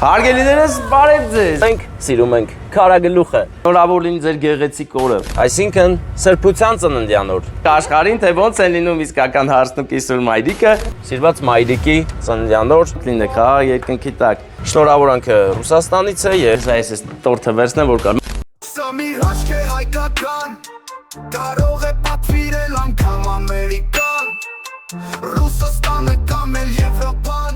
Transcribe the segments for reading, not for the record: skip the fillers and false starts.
Հարգելիներս, բարև ձեզ։ Մենք սիրում ենք Քարագլուխը։ Շնորհավոր լինի ձեր գեղեցիկ օրը։ Այսինքն սրբության ծննդյան օր։ Աշխարհին թե ոնց են լինում իսկական հարցնուկ Իսուր մայրիկը։ Սիրված մայրիկի ծննդյան օր լինեք հա երկնքի տակ։ Շնորհավորանքը Ռուսաստանից է եւ այս տորթը վերցնեմ որ կա։ Սա մի հաշք է հայկական, կարող է պատվիրել անգամ ամերիկան, Ռուսաստանը կամ էլ Եվրոպան,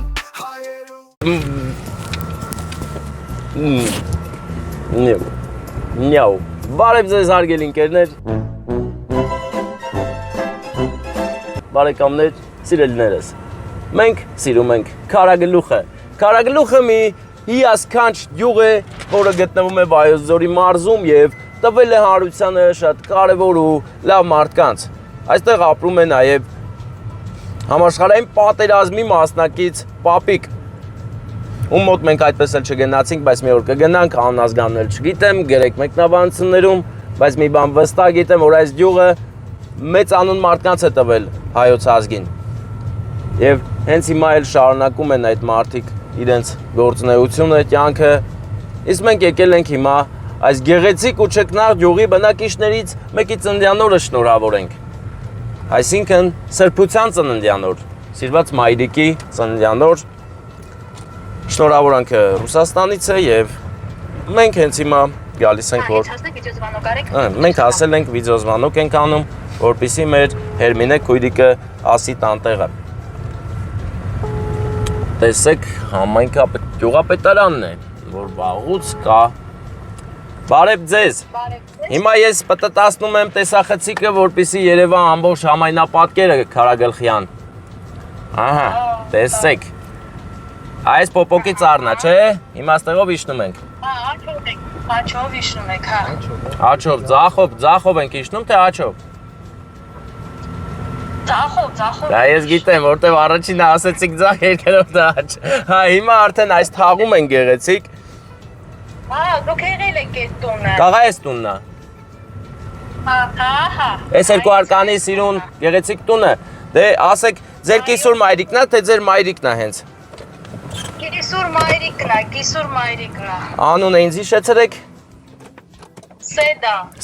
Նյաու, բարև ձեզ հարգելի ընկերներ, բարեկամներ, սիրելիներս, մենք սիրում ենք Քարագլուխը, Քարագլուխը մի հիասքանչ գյուղ է, որը գտնվում է Վայոց ձորի մարզում և տվել է հանրությանը շատ կարևոր ու լավ մարդկանց, այստեղ ապրում է նաև համաշխարհային պատերազմի մասնակից պապիկ, ում մոտ մենք այդպես էլ չգնացինք, բայց մի օր կգնանք, անազգանն էլ չգիտեմ, գերեք մեկնաբանություններում, բայց մի բան վստահ գիտեմ, որ այս գյուղը մեծ անուն մարդկանց է տվել հայոց ազգին։ Եվ հենց հիմա էլ շարունակում են այդ մարդիկ իրենց գործունեությունը, կյանքը, իսկ մենք եկել ենք հիմա այս գեղեցիկ ու չքնաղ գյուղի բնակիչներից մեկի ծննդյան օրը շնորհավորենք։ Այսինքն սրբության ծննդյան օր, սիրված մայրիկի ծննդյան օր, շնորհավորանքը Ռուսաստանից է եւ մենք հենց հիմա գալիս ենք որ մենք ասել ենք վիդեոզվանոկ ենք անում, որպեսզի մեր Հերմինե քույրիկը ասի տանտեղը։ Տեսեք, համայնքը գյուղապետարանն է, որ վաղուց կա։ Բարև ձեզ։ Հիմա ես պտտացնում եմ տեսախցիկը, որպեսզի երևա ամբողջ համայնապատկերը Քարագլխյան։ Ահա, տեսեք։ Այս պոպոկի ծառնա, չէ՞։ Հիմա ստեղով իջնում ենք։ Աչով իջնում եք, հա։ Աչով, ձախով ենք իջնում, թե աչով։ Ձախով։ Դա ես գիտեմ, որտեվ առաջինը ասեցիք ձախ, երկրորդ աչ։ Հա, հիմա արդեն այս թաղում են գեղեցիկ։ Հա, դուք եղել եք այդ տունը։ Կաղա այս տունն է։ Հա։ Այս երկու արկանի սիրուն գեղեցիկ տունը։ Դե ասեք, ձեր կիսուր մայրիկն է, թե ձեր մայրիկն է հենց։ Կիսուր մայրիկն է։ Անունը ինձ հիշեցրեք։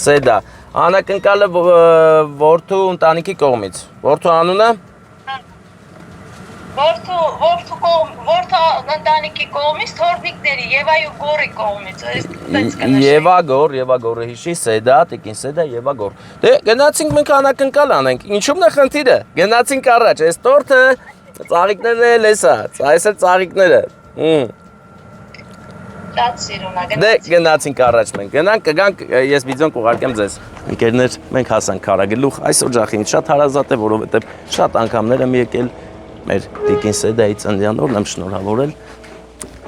Սեդա։ Անակնկալը որդու ընտանիքի կողմից։ Որդու անունը։ Որդու ընտանիքի կողմից, թորնիկների Եվայու գորի կողմից։ Եվա գորը հիշի, Սեդա, տիկին Սեդա, Եվա գոր։ Դե գնացինք մենք անակնկալ անենք, ինչումն է խնդիրը, գնացինք առաջ, այս տորթը ծաղիկներն էլ էսա, այս էլ ծաղիկները։ Շատ սիրուն է, Դե գնացինք առաջ մենք, գնանք, կգանք, ես վիդեոն կուղարկեմ ձեզ։ Ընկերներ, մենք հասանք Քարագլուխ, այսօր ջախին շատ հարազատ է, որովհետև շատ անգամներ եմ եկել մեր տիկին Սեդայի ծննդյան օրն եմ շնորհավորել։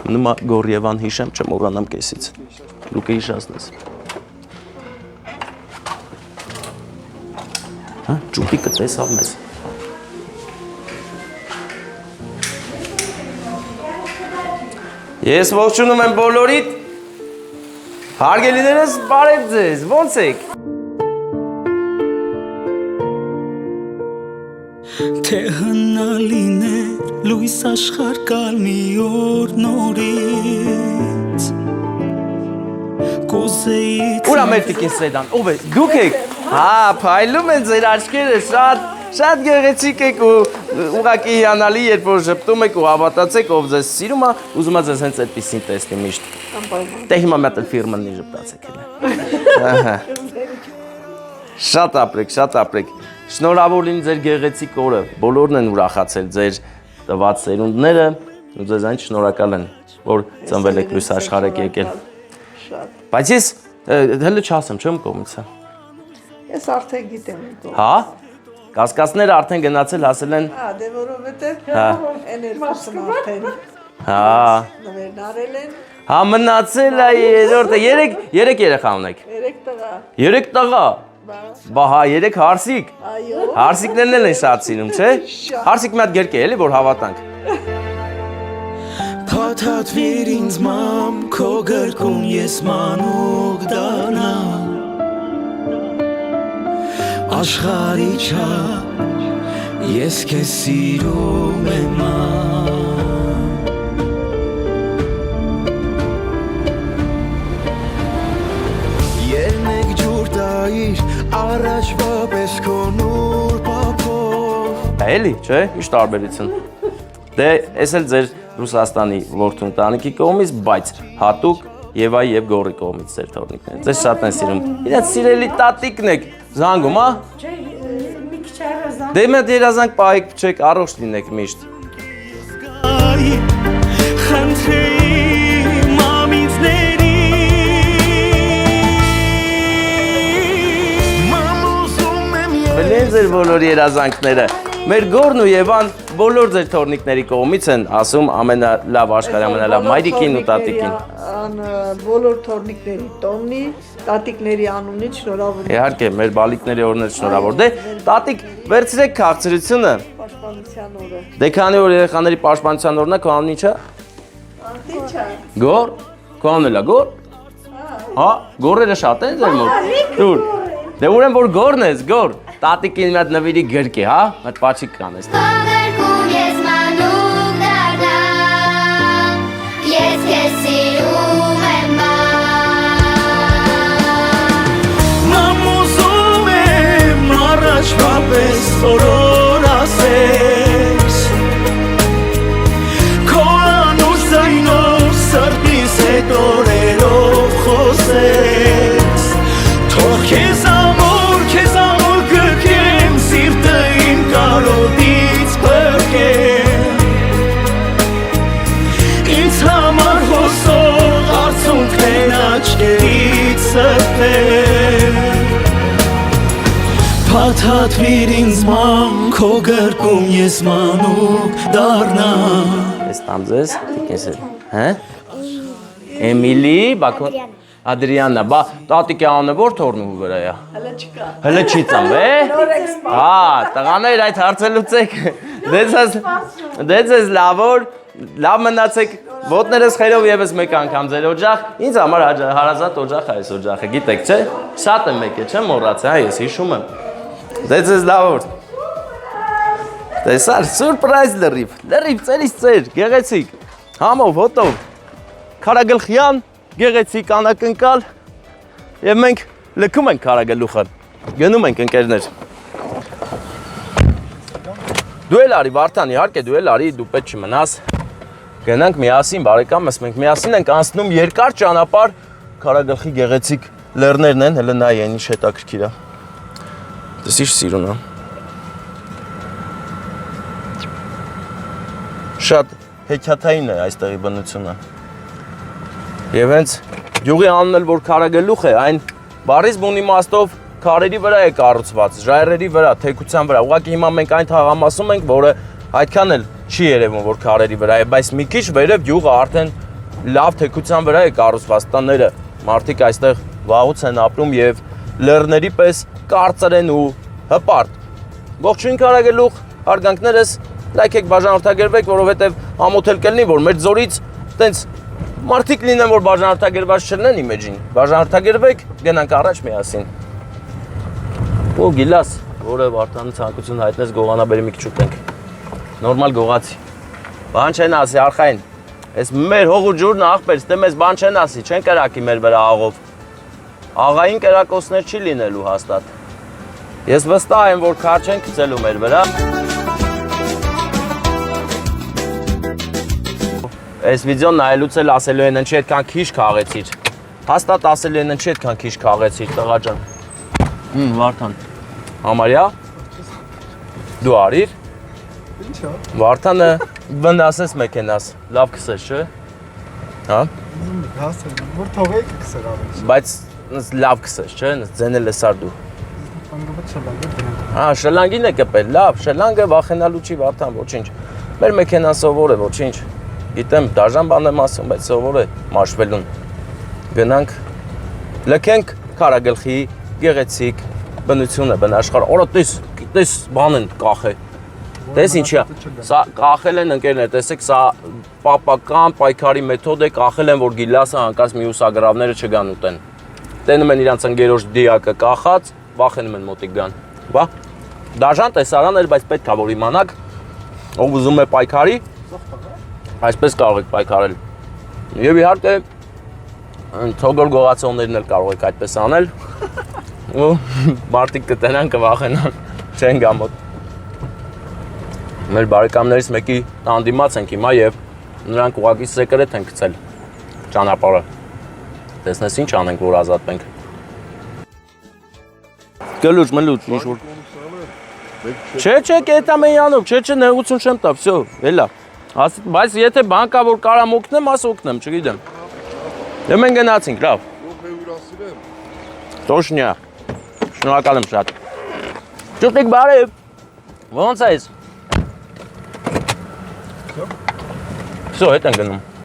Նույնը Գորիևան հիշեմ, չմոռանամ կեսից։ Դու կհիշացնես։ Հա, ճուպիկը տեսավ մեզ։ Ես ողջունում եմ բոլորիդ։ Հարգելիներս, բարև ձեզ, ո՞նց եք։ Թե հնալին է լույս աշխարհ կալ մի օր նորից Կոզեից Ուրա մեր տիկին Սեդան, ով է, դուք եք։ Հա, փայլում են ձեր աչքերը, շատ գեղեցիկ եք ու ուղղակի հիանալի, երբ որ ժպտում եք ու հավատացեք, ով ձեզ սիրում է, ուզում եմ ձեզ հենց այդպեսին տեսնի միշտ։ Դե հիմա մի հատ ֆիրմաննի ժպտացեք հələ։ Շատ ապրեք։ Շնորհավոր լինի ձեր գեղեցիկ օրը, բոլորն են ուրախացել ձեր տված սերունդները ու ձեզ այն շնորհակալ են, որ ծնվել եք լույս աշխարհ եք եկել։ Բայց ես հələ չասեմ, չեմ կողմից է։ Ես արդեն գիտեմ եկող։ Հա։ Կասկածները արդեն գնացել հասել են։ Հա, դե որովհետև էներգիան արդեն։ Հա։ Նվերն արել են։ Հա մնացել է երրորդը, երեք երեխա ունեք։ 3 տղա։ 3 տղա։ Բա հա 3 հարսիկ։ Այո։ Հարսիկներն են շատ սիրում, չէ։ Հարսիկ մի հատ գերկ է, էլի որ հավատանք։ Փաթաթվիր ինձ մամ, քո գրկում ես մանուկ դառնամ Աշխարհի չափ ես քեզ սիրում եմ Էլի, չէ՞, ի՞նչ տարբերություն։ Դե, էս էլ ձեր Ռուսաստանի որդուն տանիքի կողմից, բայց հատուկ Եվայի եւ Գորի կողմից ձեր թորնիկները։ Ձեզ շատ են սիրում։ Իրաց սիրելի տատիկն եք, զանգում, հա։ Չէ, մի քիչ երազանք։ Դե մեծ երազանք պահեք, չեք, առողջ լինեք միշտ։ Բլեն ձեր բոլոր երազանքները։ Մեր Գորն ու Եվան բոլոր ձեր թորնիկների կողմից են ասում ամենալավ աշխարհի ամենալավ մայրիկին ու տատիկին։ Բոլոր թորնիկների տոննի, տատիկների անունից շնորհավոր։ Իհարկե, մեր բալիկների օրն էլ շնորհավոր։ Դե, տատիկ, վերցրեք քաղցրությունը։ Պաշտպանության օրը։ Դե քանի որ երեխաների պաշտպանության օրն է, քո անունը ի՞նչ է։ Ինչ է։ Գոր։ Քո անունը լա Գոր։ Հա, գորերը շատ են ձեր մոտ։ Դուր։ Դե ուրեմն որ Գորն ես, Գոր։ Տատիկին մի հատ նվիրի գրքի, հա։ Մտ պաչիկ կանես։ Կողերքում ես մանուկ դառնամ, ես քեզ սիրում եմ Մամ ուզում եմ առաջվա պես օրոր ասես Քո անուշ ձայնով սրտիս հետ օրերով խոսես Թող քեզ ամոր գրքեմ սիրտը իմ կարոտից բրկեմ Ինձ համար հոսող արցունքներն աչքերից սրտեմ Փաթաթվիր ինձ ման քո գրկում ես մանուկ դառնամ Ես տամ ձեզ, տիկես էլ, հե? Էմիլի, բակո Ադրիաննա, բա տատիկի անունը որ թորնու վրա է։ Հələ չկա։ Հələ չի ծամ, է։ Հա, տղաներ այդ հարցը լուծեք։ Դե ձեզ լավ մնացեք։ Ոտներս խերով եւս մեկ անգամ ձեր օջախ։ Ինձ համար հարազատ օջախ է այս օջախը, գիտեք, չէ՞։ Շատ եմ մեկ է, չեմ մոռացել, հա, ես հիշում եմ։ Դե ձեզ լավ օր։ Տեսար, սուրպրայզ լրիվ, ծերից ծեր, գեղեցիկ։ Համով, հոտով։ Քարագլխյան, գեղեցիկ անակնկալ։ Եվ մենք լքում ենք քարագլուխը։ Գնում ենք ընկերներ։ Դու էլ արի, Վարդան, իհարկե դու էլ արի, դու պետք չմնաս։ Գնանք միասին, բարեկամս, մենք միասին ենք անցնում երկար ճանապարհ քարագլխի գեղեցիկ լեռներն են, հələ նայ այն ինչ հետաքրքիր է։ Դες սիրուն է։ Շատ հեքիաթային է այստեղի բնությունը։ Եվ հենց յուղի անունն էլ որ քարագլուխ է, այն բառից բուն իմաստով քարերի վրա է կառուցված, ժայռերի վրա, թեքության վրա։ Ուղղակի հիմա մենք այն թաղամասում ենք, որը այդքան էլ չի երևում, որ քարերի վրա է, բայց մի քիչ վերև յուղը արդեն լավ թեքության վրա է կառուցված տները։ Մարդիկ այստեղ վաղուց են ապրում եւ լեռների պես կարծր են ու հպարտ։ Ողջույն քարագլուխ, հարգանքներս, լայքեք, բաժանորդագրվեք, որովհետեւ ամոթել կլինի, որ մեր ձորից տենց մարդիկ լինեն, որ բաժանորդագրված չլինեն իմ էջին։ Բաժանորդագրվեք, գնանք առաջ միասին։ Ու գիլաս, որը Վարդանի ցանկություն հայտնես գողանաբերի մի քիչ ուտենք։ Նորմալ գողացի։ Բան չեն ասի արխային։ Այս մեր հող ու ջուրն աղբեր, ստե մեզ բան չեն ասի, չեն կրակի մեր վրա աղով։ Աղային կրակոցներ չի լինելու հաստատ։ Ես վստահ եմ, որ քար չեն գցելու մեր վրա։ Այս վիդեոն նայելուց էլ ասելու են ինչի այդքան քիչ քաղեցիր։ Հաստատ ասելու են ինչի այդքան քիչ քաղեցիր, տղա ջան։ Վարդան։ Համարյա։ Դու արիր։ Ինչ է։ Վարդանը վնասես մեքենաս, լավ քսես, չէ՞։ Հա։ Հասել, որ թողեք քսեր ավելի։ Բայց լավ քսես, չէ՞, ձենել ես ար դու։ Անգամ չլանգը դրանք։ Հա, շլանգին է կպել, լավ, շլանգը վախենալու չի Վարդան, ոչինչ։ Մեր մեքենան սովոր է, ոչինչ։ Գիտեմ, դաժան բան եմ ասում, բայց սովոր է մաշվելուն։ Գնանք, լքենք քարագլխի գեղեցիկ բնությունը, բնաշխարհ։ Օրա տես բան են կախե։ Տես ինչի է։ Սա կախել են ընկերներ, տեսեք, սա պապական պայքարի մեթոդ է, կախել են, որ գիլասը հանկարծ մյուսագրավները չգան ուտեն։ Տենում են իրանց ընկերոջ դիակը կախած, վախենում են մոտիկ գան։ Բա, դաժան տեսարան էր, բայց պետք է որ իմանաք, ով ուզում է պայքարի, այսպես կարող եք պայքարել։ Եվ իհարկե թոգոր գողացողներն էլ կարող եք այդպես անել։ Ու մարդիկ կտենան կվախենան, չեն գա մոտ։ Մեր բարեկամներից մեկի հանդիմաց ենք հիմա եւ նրանք ուղղակի սեկրետ են գցել ճանապարհը։ Տեսնես ինչ անենք, որ ազատվենք։ Գլուջ, մլուջ, ինչ որ։ Չէ, կետա մեյանով, չէ, նեղություն չեմ տա, վсё, էլա։ Բայց եթե բանկա որ կարամ օգնեմ, աս օգնեմ, չգիտեմ։ Դե մենք գնացինք, լավ։ Տոշնյա։ Շնորհակալ եմ շատ։ Ճուտիկ բարև։ Ոնց ես։ Վсё, հետ են գնում։